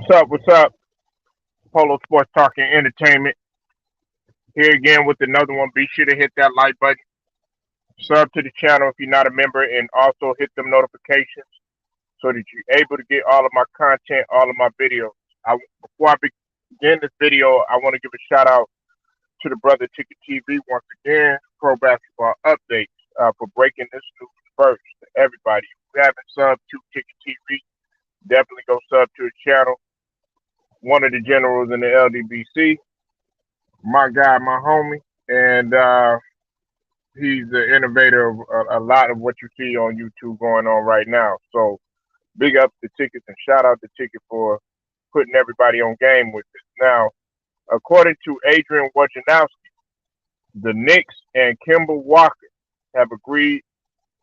What's up? What's up? Polo Sports Talking Entertainment here again with another one. Be sure to hit that like button, sub to the channel if you're not a member, and also hit them notifications so that you're able to get all of my content, all of my videos. Before I begin this video, I want to give a shout out to the brother Ticket TV once again, Pro Basketball Updates, for breaking this news first to everybody. If you haven't subbed to Ticket TV, definitely go sub to his channel. One of the generals in the LDBC, my guy, my homie, and he's the innovator of a lot of what you see on YouTube going on right now. So big up to Tickets and shout out to Ticket for putting everybody on game with it. Now, according to Adrian Wojnarowski, the Knicks and Kemba Walker have agreed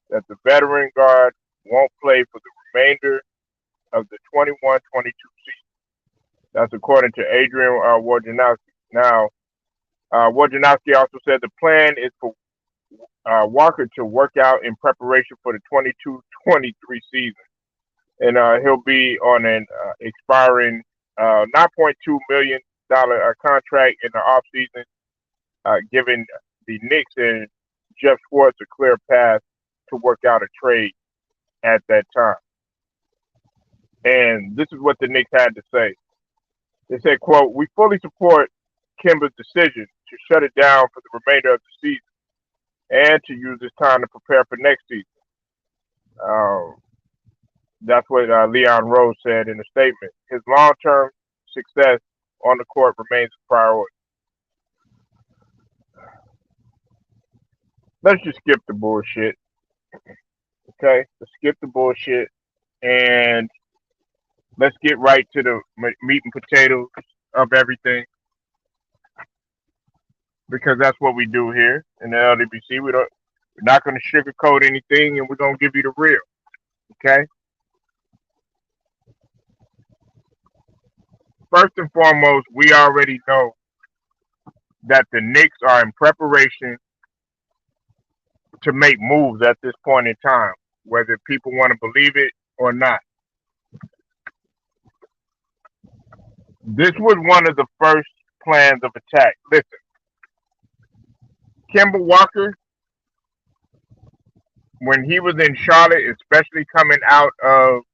that the veteran guard won't play for the remainder of the 21-22 season. That's according to Adrian Wojnarowski. Now, Wojnarowski also said the plan is for Walker to work out in preparation for the 22-23 season. And he'll be on an expiring $9.2 million contract in the offseason, giving the Knicks and Jeff Schwartz a clear path to work out a trade at that time. And this is what the Knicks had to say. They said, quote, "We fully support Kemba's decision to shut it down for the remainder of the season and to use this time to prepare for next season." That's what Leon Rose said in a statement. His long-term success on the court remains a priority. Let's just skip the bullshit, okay? Let's skip the bullshit and let's get right to the meat and potatoes of everything, because that's what we do here in the LDBC. We're not going to sugarcoat anything, and we're going to give you the real, okay? First and foremost, we already know that the Knicks are in preparation to make moves at this point in time, whether people want to believe it or not. This was one of the first plans of attack. Listen, Kemba Walker, when he was in Charlotte, especially coming out of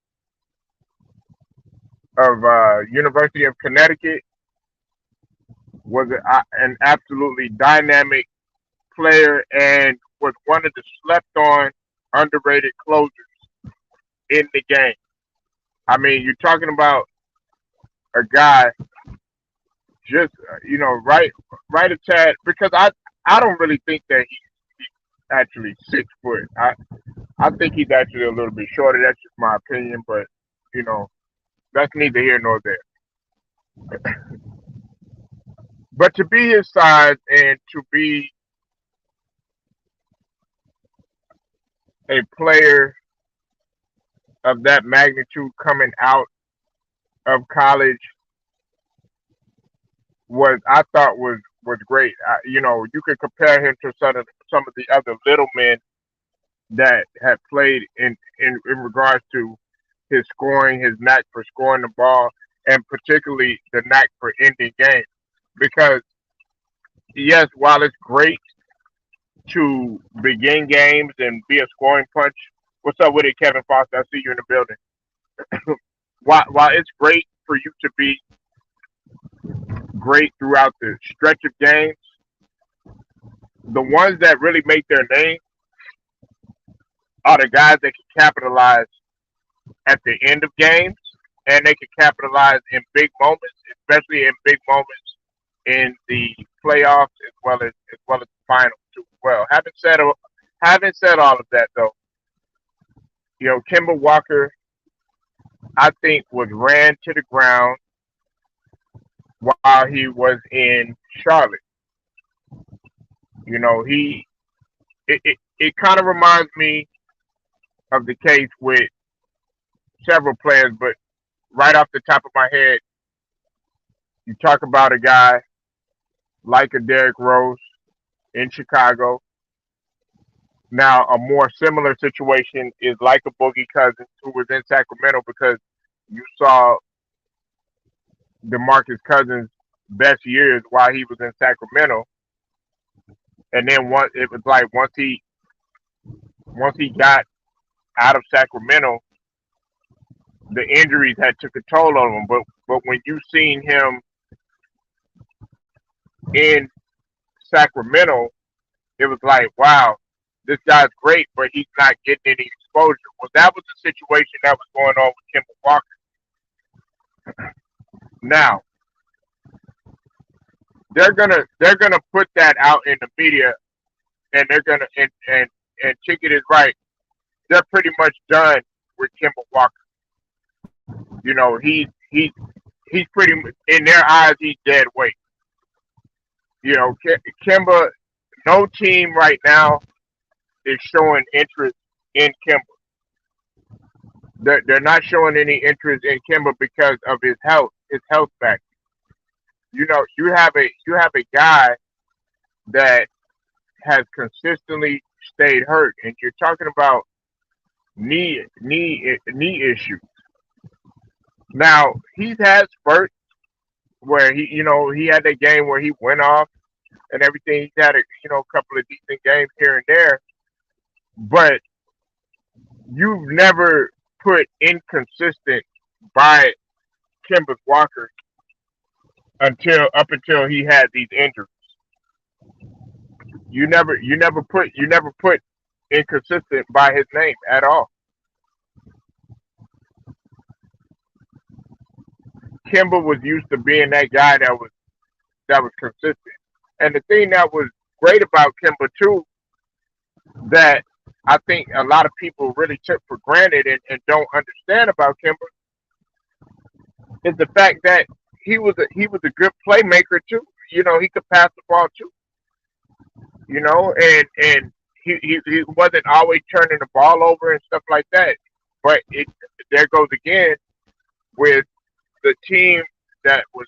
University of Connecticut, was an absolutely dynamic player and was one of the slept on, underrated closers in the game. I mean, you're talking about a guy just right a tad, because I don't really think that he's actually 6 foot. I think he's actually a little bit shorter. That's just my opinion, but you know that's neither here nor there. But to be his size and to be a player of that magnitude coming out of college I thought was great. You could compare him to some of the other little men that have played in regards to his scoring, his knack for scoring the ball, and particularly the knack for ending games. Because yes, while it's great to begin games and be a scoring punch, what's up with it, Kevin Foster? I see you in the building. While it's great for you to be great throughout the stretch of games, the ones that really make their name are the guys that can capitalize at the end of games, and they can capitalize in big moments, especially in big moments in the playoffs as well as the finals too. Well, having said all of that though, Kemba Walker, I think, was ran to the ground while he was in Charlotte. He it kind of reminds me of the case with several players, but right off the top of my head, you talk about a guy like a Derrick Rose in Chicago. Now, a more similar situation is like a Boogie Cousins who was in Sacramento, because you saw DeMarcus Cousins' best years while he was in Sacramento, and then once it was like once he got out of Sacramento, the injuries had took a toll on him. But when you seen him in Sacramento, it was like, wow, this guy's great, but he's not getting any exposure. Well, that was the situation that was going on with Kemba Walker. Now they're gonna put that out in the media, and they're gonna and Ticket is right. They're pretty much done with Kemba Walker. You know, he's pretty in their eyes he's dead weight. You know, Kemba, no team right now is showing interest in Kemba. They're not showing any interest in Kemba because of his health back. You know, you have a guy that has consistently stayed hurt, and you're talking about knee issues. Now he's had spurts where he had that game where he went off and everything. He's had a couple of decent games here and there, but you've never put inconsistent by Kemba Walker until he had these injuries. You never put inconsistent by his name at all. Kimba was used to being that guy that was consistent. And the thing that was great about Kimba too, that I think a lot of people really took for granted and don't understand about Kimba, is the fact that he was a good playmaker too. You know, he could pass the ball too. You know, and he wasn't always turning the ball over and stuff like that. But there goes again with the team that was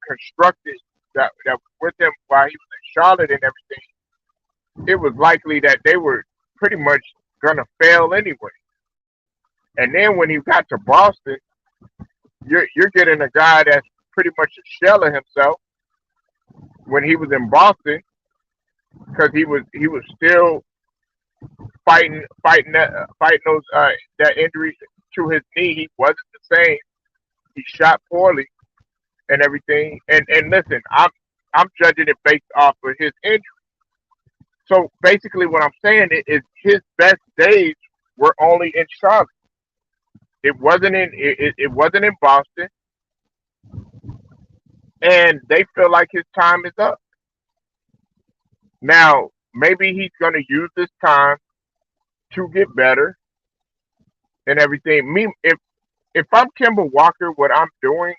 constructed that was with him while he was in Charlotte and everything. It was likely that they were pretty much gonna fail anyway. And then when he got to Boston, you're getting a guy that's pretty much a shell of himself when he was in Boston because he was still fighting those that injury to his knee. He wasn't the same. He shot poorly and everything. And listen, I'm judging it based off of his injury. So basically, what I'm saying is his best days were only in Charlotte. It wasn't in Boston, and they feel like his time is up. Now maybe he's going to use this time to get better and everything. Me, if I'm Kimber Walker, what I'm doing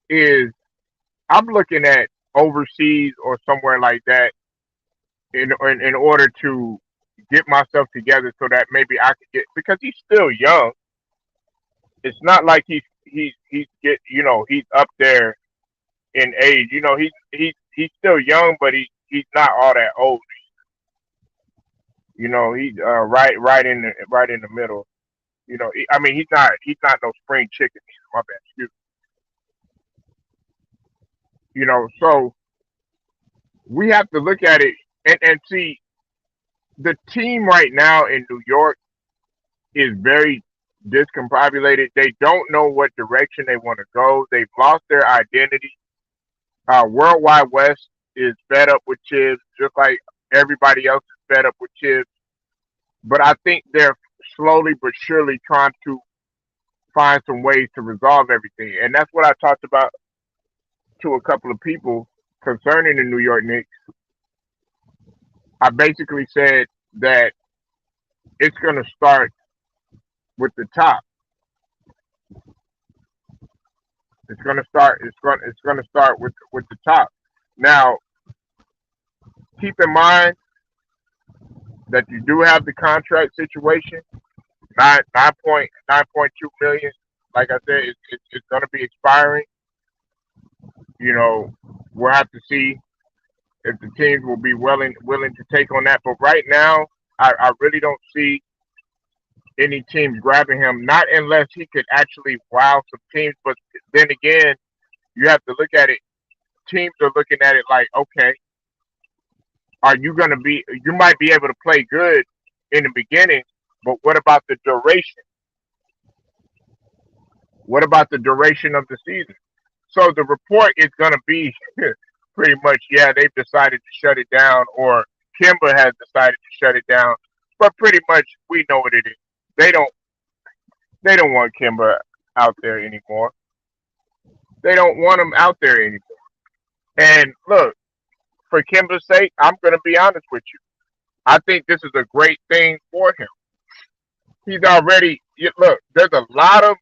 is I'm looking at overseas or somewhere like that in order to get myself together so that maybe I could get because he's still young. It's not like he's up there in age. You know, he's still young, but he's not all that old. You know, he's right in the middle. You know, I mean, he's not no spring chicken. My bad. You know, so we have to look at it and see the team right now in New York is very discombobulated. They don't know what direction they want to go. They've lost their identity. Worldwide West is fed up with Chips, just like everybody else is fed up with Chips. But I think they're slowly but surely trying to find some ways to resolve everything. And that's what I talked about to a couple of people concerning the New York Knicks. I basically said that it's going to start with the top. It's going to start with the top. Now, keep in mind that you do have the contract situation. 9.2 million. Like I said, it's going to be expiring. You know, we'll have to see if the teams will be willing to take on that. But right now, I really don't see any teams grabbing him. Not unless he could actually wow some teams. But then again, You have to look at it. Teams are looking at it like, okay, are you going to be? You might be able to play good in the beginning, but what about the duration? What about the duration of the season? So the report is going to be pretty much, yeah, they've decided to shut it down, or Kemba has decided to shut it down. But pretty much, we know what it is. They don't. They don't want Kemba out there anymore. They don't want him out there anymore. And look, for Kemba's sake, I'm going to be honest with you. I think this is a great thing for him. He's already look. There's a lot of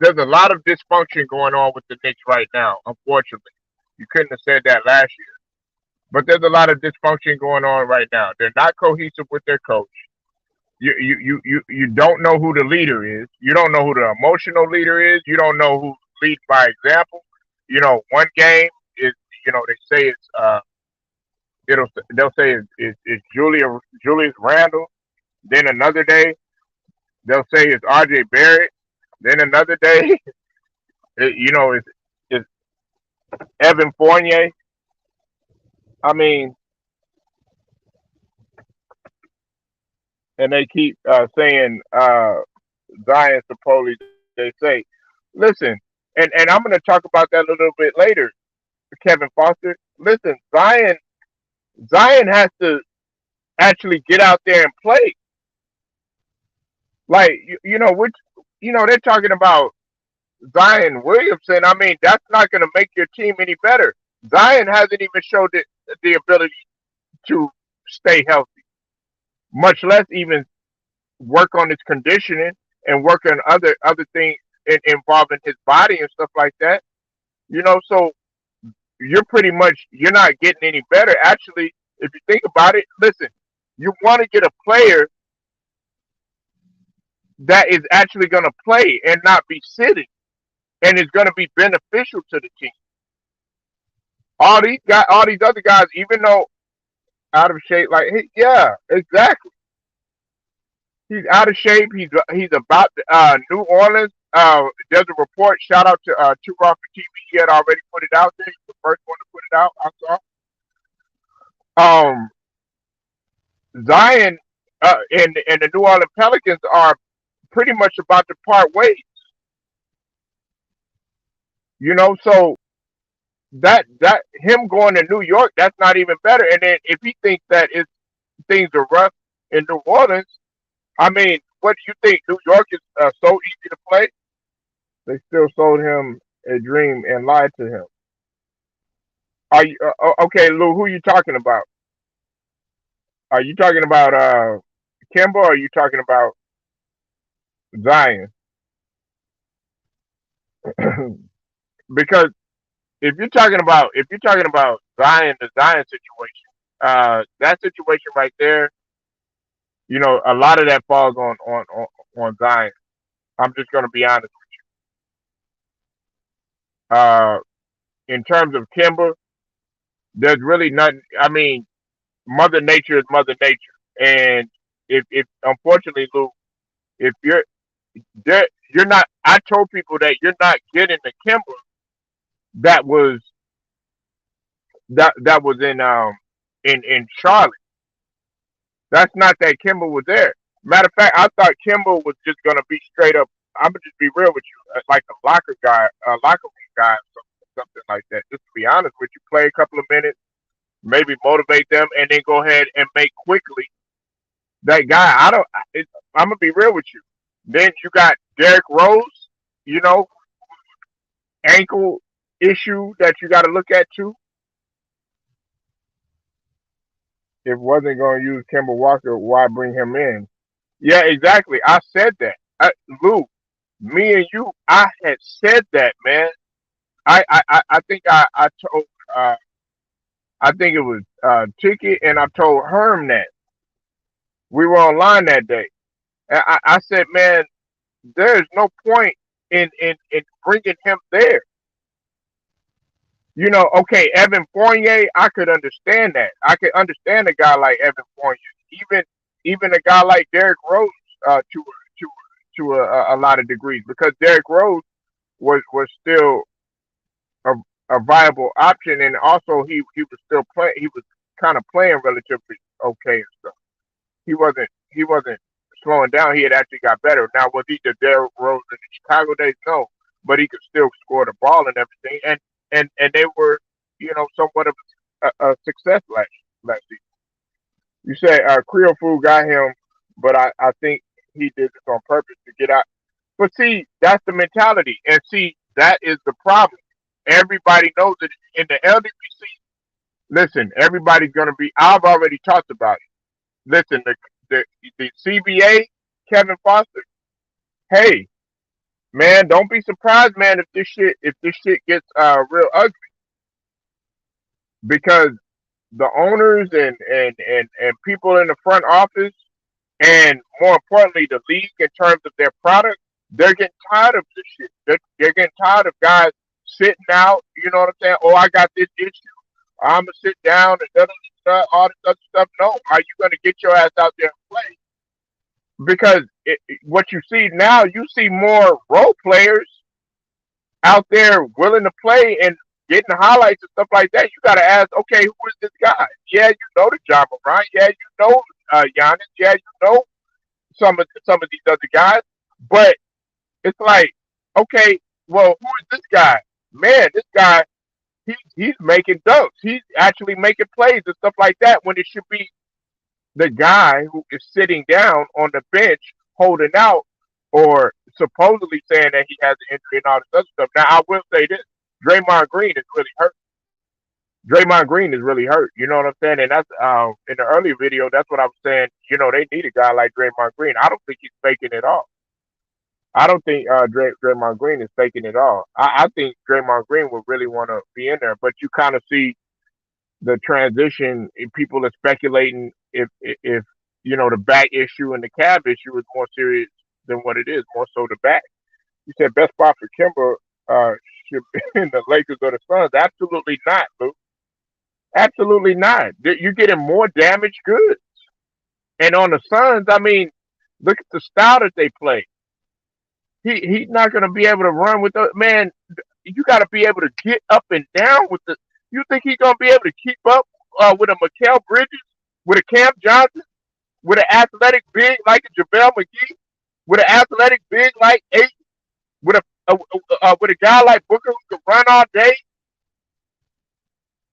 dysfunction going on with the Knicks right now. Unfortunately, you couldn't have said that last year. But there's a lot of dysfunction going on right now. They're not cohesive with their coach. You don't know who the leader is. You don't know who the emotional leader is. You don't know who leads by example. One game is they say it's they'll say it's Julius Randle. Then another day they'll say it's RJ Barrett. Then another day it's Evan Fournier. I mean, and they keep saying Zion supposedly. They say, listen, and I'm going to talk about that a little bit later. Kevin Foster, listen, Zion has to actually get out there and play. Like which they're talking about Zion Williamson. I mean, that's not going to make your team any better. Zion hasn't even showed the ability to stay healthy, much less even work on his conditioning and work on other things involving his body and stuff like that. So you're not getting any better. Actually, if you think about it, listen, you want to get a player that is actually going to play and not be sitting, and is going to be beneficial to the team. All these other guys, even though out of shape, like yeah, exactly. He's out of shape. He's about New Orleans. There's a report. Shout out to Two Raw for TV. He had already put it out there. He's the first one to put it out. I saw. Zion and the New Orleans Pelicans are pretty much about to part ways. So that him going to New York, that's not even better. And then if he thinks that things are rough in New Orleans, I mean, what do you think? New York is so easy to play. They still sold him a dream and lied to him. Are you okay, Lou? Who are you talking about? Are you talking about Kemba, or are you talking about Zion? Because if you're talking about Zion, the Zion situation, that situation right there, a lot of that falls on Zion. I'm just gonna be honest. Uh, in terms of Kimber, there's really nothing. I mean, Mother Nature is Mother Nature, and if unfortunately, Lou, if there, you're not. I told people that you're not getting the Kimber that was that was in Charlotte. That's not that Kimber was there. Matter of fact, I thought Kimber was just gonna be straight up. I'm gonna just be real with you, like a locker guy, a locker room guy, something like that. Just to be honest with you, play a couple of minutes, maybe motivate them, and then go ahead and make quickly that guy. I don't. I'm gonna be real with you. Then you got Derrick Rose, you know, ankle issue that you got to look at too. If wasn't going to use Kemba Walker, why bring him in? Yeah, exactly. I said that. Lou, me and you, I had said that, man. I think I told, I think it was Ticket, and I told Herm that we were online that day. And I said, man, there is no point in bringing him there. Okay, Evan Fournier, I could understand that. I could understand a guy like Evan Fournier, even even a guy like Derrick Rose, to a lot of degrees, because Derrick Rose was still. a, a viable option, and also he was still playing. He was kind of playing relatively okay and stuff. He wasn't slowing down. He had actually got better. Now was he the Derrick Rose in the Chicago days? No, but he could still score the ball and everything. And they were, somewhat of a success last season. You say Creole Food got him, but I think he did this on purpose to get out. But see, that's the mentality, and see that is the problem. Everybody knows that in the LWC. Listen, everybody's gonna be. I've already talked about it. Listen, the the CBA, Kevin Foster. Hey, man, don't be surprised, man, if this shit gets real ugly because the owners and people in the front office and more importantly the league in terms of their product, they're getting tired of this shit. They're getting tired of guys sitting out. You know what I'm saying? Oh, I got this issue. I'm gonna sit down and all this other stuff. No, are you gonna get your ass out there and play? Because what you see now, you see more role players out there willing to play and getting the highlights and stuff like that. You got to ask, okay, who is this guy? Yeah, you know the John Morant. Yeah, you know Giannis. Yeah, you know some of these other guys. But it's like, okay, well, who is this guy? Man, this guy, he's making dunks. He's actually making plays and stuff like that when it should be the guy who is sitting down on the bench holding out or supposedly saying that he has an injury and all this other stuff. Now, I will say this. Draymond Green is really hurt. Draymond Green is really hurt. You know what I'm saying? And that's in the earlier video. That's what I was saying. They need a guy like Draymond Green. I don't think he's faking it all. I don't think Draymond Green is faking it all. I think Draymond Green would really want to be in there, but you kind of see the transition. People are speculating if the back issue and the calf issue is more serious than what it is. More so the back. You said best spot for Kemba should be in the Lakers or the Suns. Absolutely not, Luke. Absolutely not. You're getting more damaged goods. And on the Suns, I mean, look at the style that they play. He's not going to be able to run with the man. You got to be able to get up and down with the. You think he's going to be able to keep up with a Mikal Bridges, with a Cam Johnson, with an athletic big like a JaVale McGee, with an athletic big like Aiton, with with a guy like Booker who can run all day,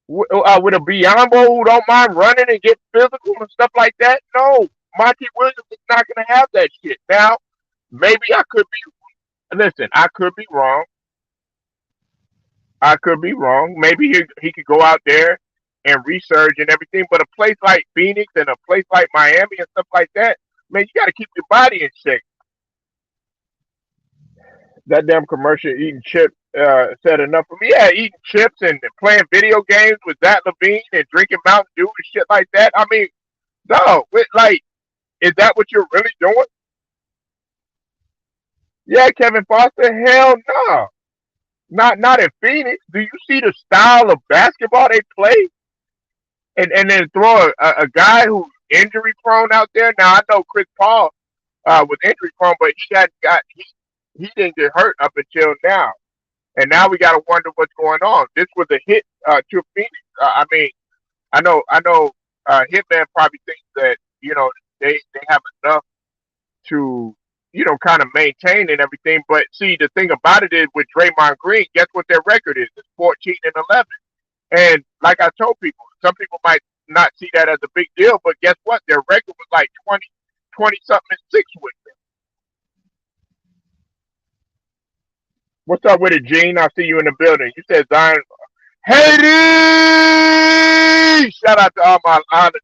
with a Biombo who don't mind running and get physical and stuff like that? No, Monty Williams is not going to have that shit. Now, maybe I could be. Listen, I could be wrong. I could be wrong. Maybe he could go out there and research and everything. But a place like Phoenix and a place like Miami and stuff like that, man, you got to keep your body in shape. That damn commercial eating chips said enough for me. Yeah, eating chips and playing video games with Zach Levine and drinking Mountain Dew and shit like that. I mean, no, like, is that what you're really doing? Yeah, Kevin Foster. Hell no, not in Phoenix. Do you see the style of basketball they play? And then throw a guy who's injury prone out there. Now I know Chris Paul was injury prone, but he didn't get hurt up until now. And now we got to wonder what's going on. This was a hit to Phoenix. I mean, I know. Hitman probably thinks that they have enough to kind of maintain and everything. But see, the thing about it is with Draymond Green, guess what their record is? It's 14-11. And like I told people, some people might not see that as a big deal, but guess what? Their record was like 20 something and six with them. What's up with it, Gene? I see you in the building. You said Zion. Haiti! Shout out to all my honors.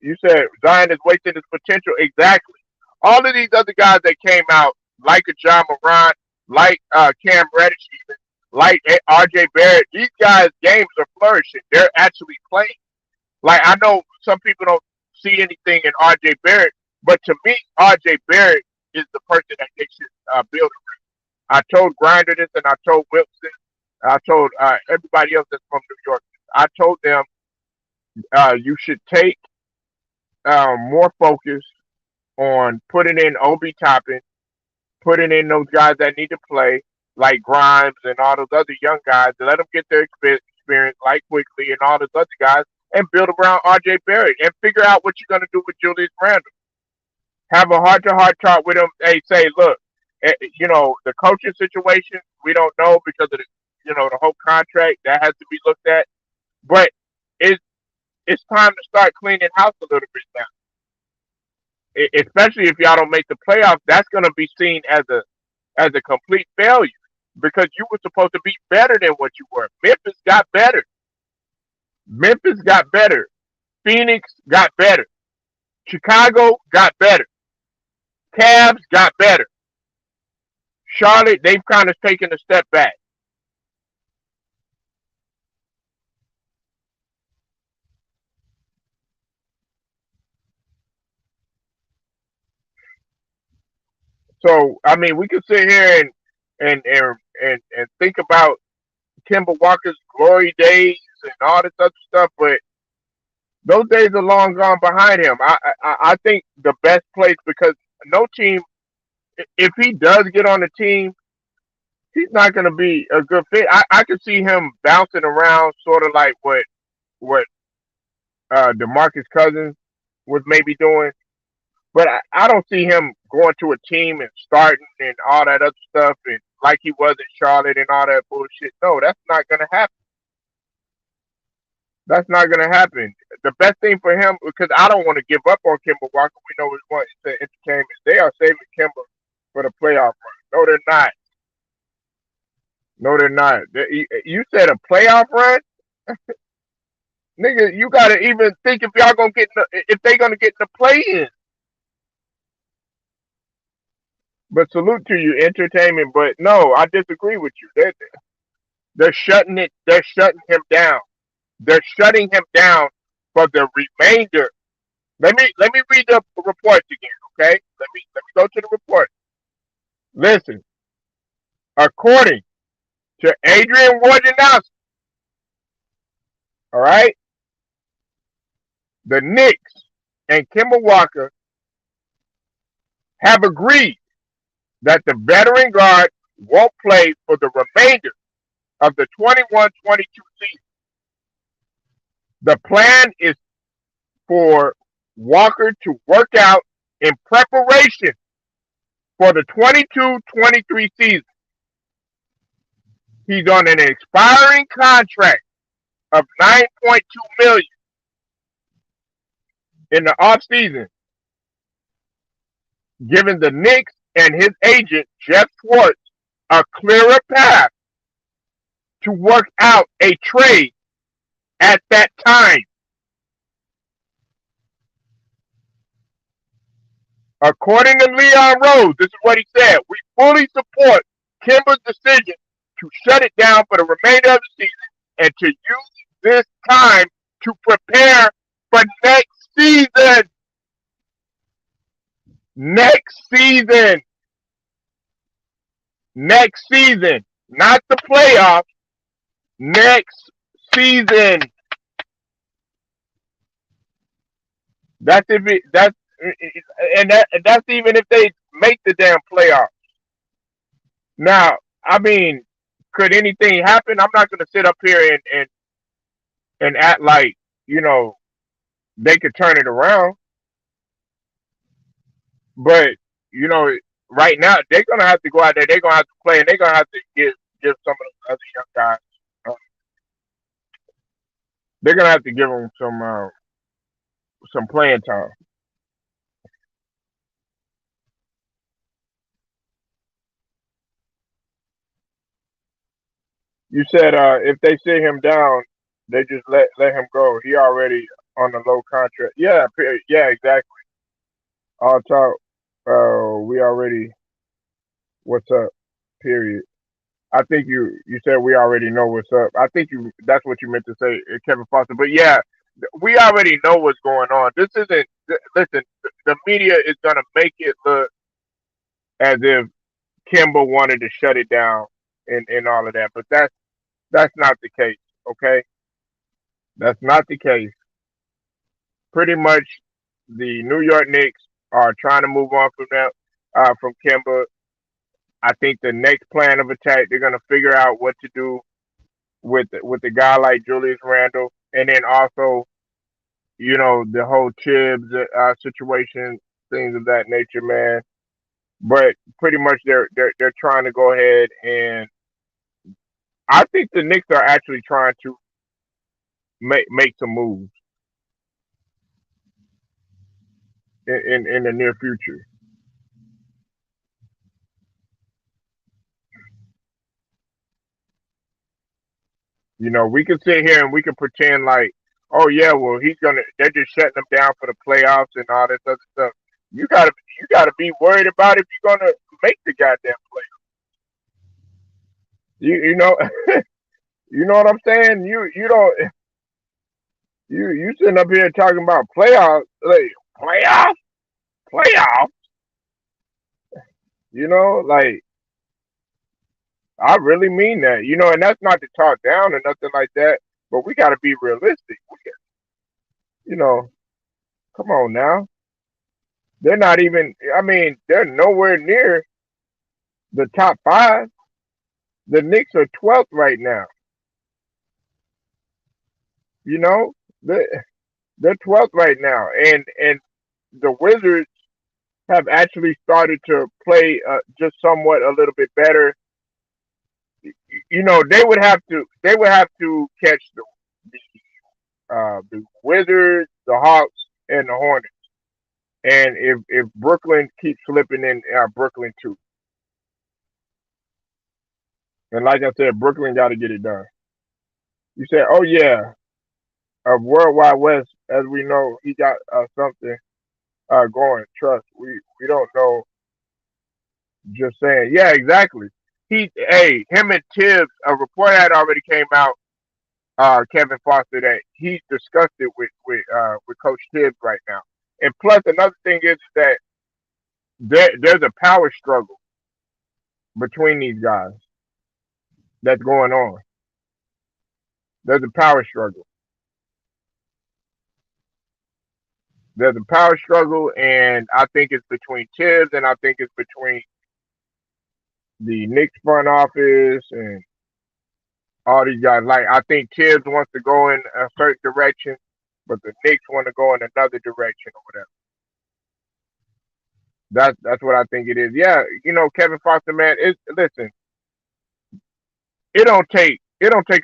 You said Zion is wasting his potential. Exactly. All of these other guys that came out, like a John Morant, like Cam Reddish, even, like RJ Barrett, these guys' games are flourishing. They're actually playing. Like, I know some people don't see anything in RJ Barrett, but to me, RJ Barrett is the person that they should build. I told Grinder this, and I told Wilson, I told everybody else that's from New York. I told them you should take more focus on putting in Obi Toppin, putting in those guys that need to play, like Grimes and all those other young guys, to let them get their experience like Quickly and all those other guys, and build around R.J. Barrett and figure out what you're going to do with Julius Randle. Have a heart to heart talk with him. Hey, say, look, the coaching situation, we don't know because of the whole contract that has to be looked at. But it's it's time to start cleaning house a little bit now. Especially if y'all don't make the playoffs, that's going to be seen as a complete failure because you were supposed to be better than what you were. Memphis got better. Memphis got better. Phoenix got better. Chicago got better. Cavs got better. Charlotte, they've kind of taken a step back. So I mean, we could sit here and think about Kemba Walker's glory days and all this other stuff, but those days are long gone behind him. I think the best place because no team, if he does get on the team, he's not going to be a good fit. I could see him bouncing around, sort of like what DeMarcus Cousins was maybe doing, but I don't see him going to a team and starting and all that other stuff and like he was in Charlotte and all that bullshit. No, that's not going to happen. That's not going to happen. The best thing for him, because I don't want to give up on Kemba Walker. We know it's one. It's an entertainment. They are saving Kemba for the playoff run. No, they're not. No, they're not. You said a playoff run, nigga. You got to even think if y'all gonna if they gonna get in the play in. But salute to you, entertainment. But no, I disagree with you. They're shutting it. They're shutting him down. They're shutting him down for the remainder. Let me read the reports again, okay? Let me go to the report. Listen, according to Adrian Wojnarowski, all right, the Knicks and Kemba Walker have agreed that the veteran guard won't play for the remainder of the 21-22 season. The plan is for Walker to work out in preparation for the 22-23 season. He's on an expiring contract of $9.2 million in the offseason, giving the Knicks and his agent Jeff Schwartz a clearer path to work out a trade at that time. According to Leon Rose, this is what he said. We fully support Kemba's decision to shut it down for the remainder of the season and to use this time to prepare for next season. Next season. Next season. Not the playoffs. Next season. That's if it that's and that's even if they make the damn playoffs. Now, I mean, could anything happen? I'm not gonna sit up here and act like, you know, they could turn it around. But, you know, right now they're gonna have to go out there, they're gonna have to play and they're gonna have to give some of the other young guys they're gonna have to give them some playing time. You said if they sit him down, they just let him go. He already on a low contract. Yeah, yeah, exactly. All talk. We already. What's up? Period. I think you said we already know what's up. I think you that's what you meant to say, Kevin Foster. But yeah, we already know what's going on. This isn't. Listen, the media is gonna make it look as if Kimba wanted to shut it down and all of that, but that's not the case. Okay, that's not the case. Pretty much, the New York Knicks are trying to move on from them, from Kemba. I think the next plan of attack, they're gonna figure out what to do with a guy like Julius Randle, and then also, the whole Tibbs situation, things of that nature, man. But pretty much they're trying to go ahead, and I think the Knicks are actually trying to make some moves in the near future. We can sit here and we can pretend like, oh yeah, well they're just shutting them down for the playoffs and all this other stuff. You gotta be worried about if you're gonna make the goddamn playoffs. You know you know what I'm saying? You don't you sitting up here talking about playoffs, like playoffs, playoffs. Like I really mean that. And that's not to talk down or nothing like that. But we gotta be realistic. You know, come on now. They're not even. I mean, they're nowhere near the top five. The Knicks are 12th right now. You know, they're 12th right now, and the Wizards have actually started to play just somewhat a little bit better. They would have to catch the Wizards, the Hawks, and the Hornets. And if Brooklyn keeps slipping in, Brooklyn too. And like I said, Brooklyn got to get it done. You said, oh yeah, of Worldwide West, as we know, he got something going. Trust, we don't know. Just saying, yeah, exactly. Him and Tibbs. A report had already came out. Kevin Foster, that he's disgusted with Coach Tibbs right now. And plus, another thing is that there's a power struggle between these guys that's going on. There's a power struggle. There's a power struggle, and I think it's between Tibbs and I think it's between the Knicks front office and all these guys. Like I think Tibbs wants to go in a certain direction, but the Knicks want to go in another direction or whatever. That's what I think it is. Yeah, Kevin Foster, man. Listen, it don't take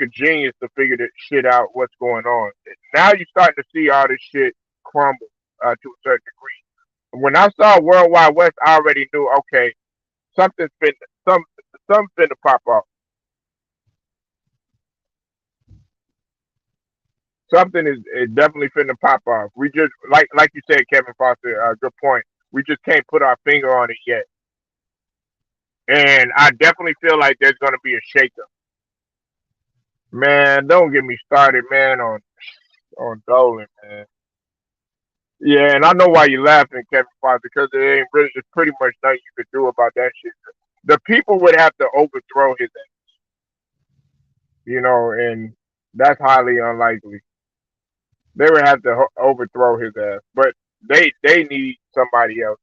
a genius to figure this shit out. What's going on now? You're starting to see all this shit crumble to a certain degree. When I saw Worldwide West, I already knew. Okay, something's been some something to pop off. Something is definitely finna pop off. We just like you said, Kevin Foster. Good point. We just can't put our finger on it yet. And I definitely feel like there's gonna be a shakeup. Man, don't get me started, man, on Dolan, man. Yeah, and I know why you're laughing, Kevin Foster, because it's pretty much nothing you could do about that shit. The people would have to overthrow his ass, and that's highly unlikely. They would have to overthrow his ass, but they need somebody else.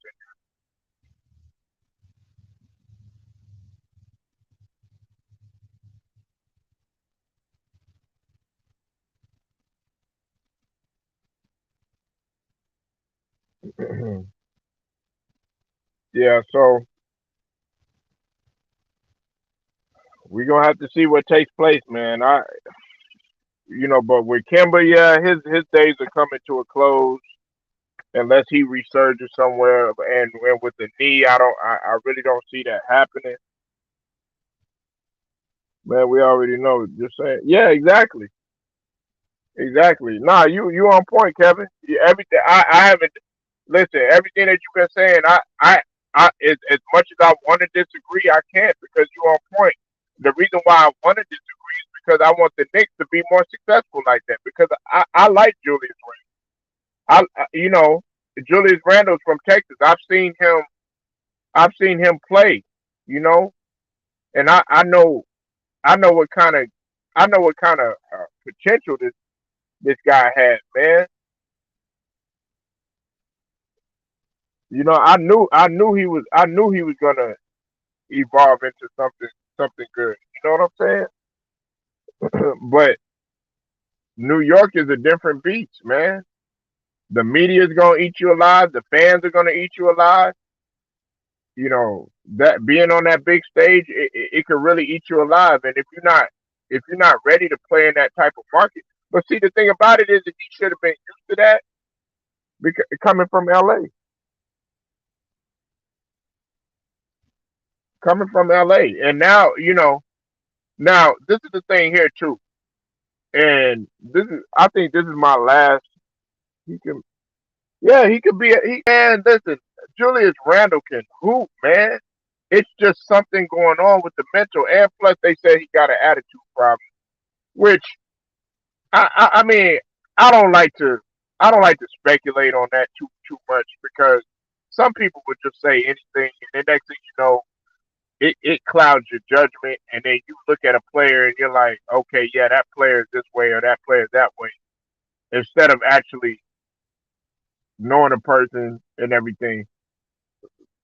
Yeah, so we're gonna have to see what takes place, man. But with Kemba, yeah, his days are coming to a close unless he resurges somewhere. And with the knee, I really don't see that happening. Man, we already know. Just saying, yeah, exactly, exactly. Nah, you on point, Kevin. Everything I haven't listen. Everything that you've been saying, as much as I want to disagree, I can't because you're on point. The reason why I want to disagree is because I want the Knicks to be more successful like that. Because I like Julius Randle. Julius Randle's from Texas. I've seen him play. You know, and I know what kind of potential this guy has, man. I knew he was gonna evolve into something good. You know what I'm saying? But New York is a different beast, man. The media is gonna eat you alive. The fans are gonna eat you alive. That being on that big stage, it could really eat you alive. And if you're not ready to play in that type of market, but see, the thing about it is that you should have been used to that because coming from LA, and now this is the thing here too, and I think this is my last. He can, yeah, he could be. Man, listen, Julius Randle can hoop, man. It's just something going on with the mental, and plus they said he got an attitude problem, which I mean, I don't like to I don't like to speculate on that too much because some people would just say anything, and the next thing you know, it clouds your judgment, and then you look at a player and you're like, okay, yeah, that player is this way or that player is that way, instead of actually knowing a person and everything.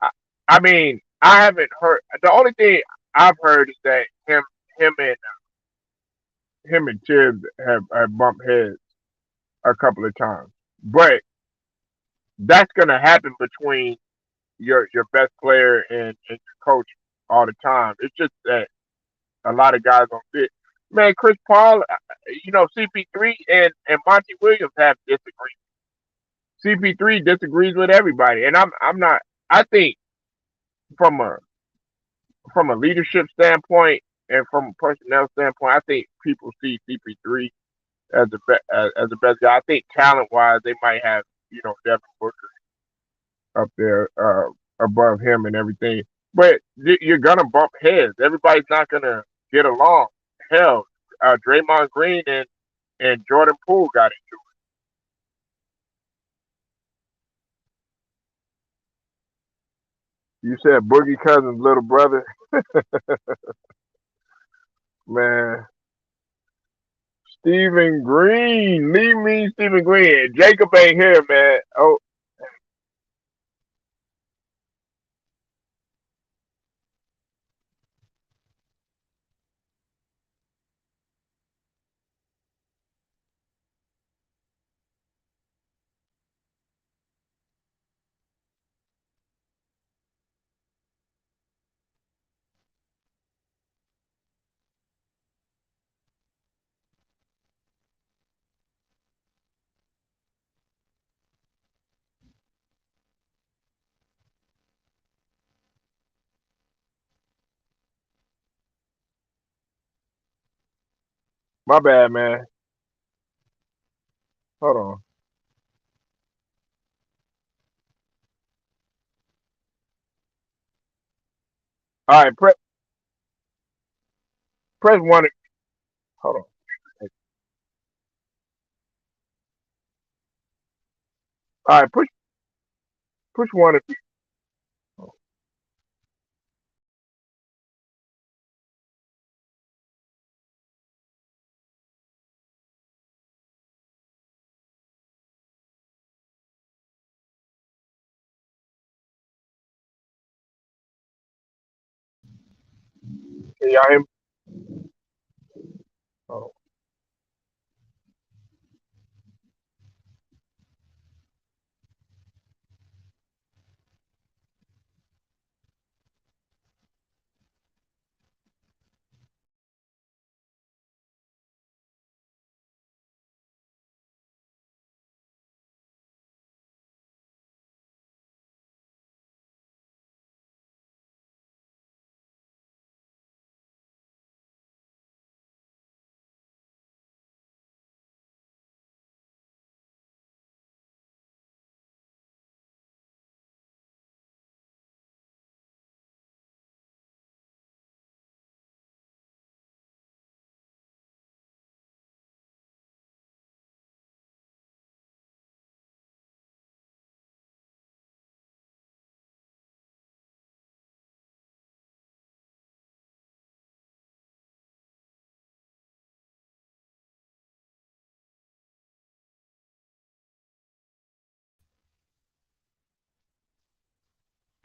I, I mean, I haven't heard. The only thing I've heard is that him and Tibbs have bumped heads a couple of times, but that's gonna happen between your best player and your coach all the time. It's just that a lot of guys don't fit. Man, Chris Paul, CP3 and Monty Williams have disagreed. CP3 disagrees with everybody, and I'm not. I think from a from a leadership standpoint and from a personnel standpoint, I think people see CP3 as the best guy. I think talent wise, they might have Devin Booker up there above him and everything. But you're gonna bump heads. Everybody's not gonna get along. Hell, Draymond Green and Jordan Poole got into it. You said Boogie Cousins' little brother, man. Stephen Green, leave me Stephen Green. Jacob ain't here, man. Oh, my bad, man. Hold on. All right, press one. Hold on. All right, push one. If you, can y'all hear me? Hold on.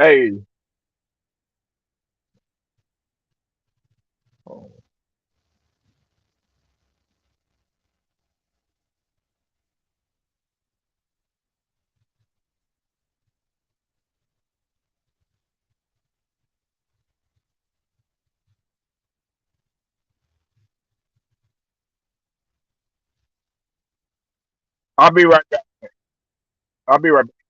Hey, I'll be right back. I'll be right back.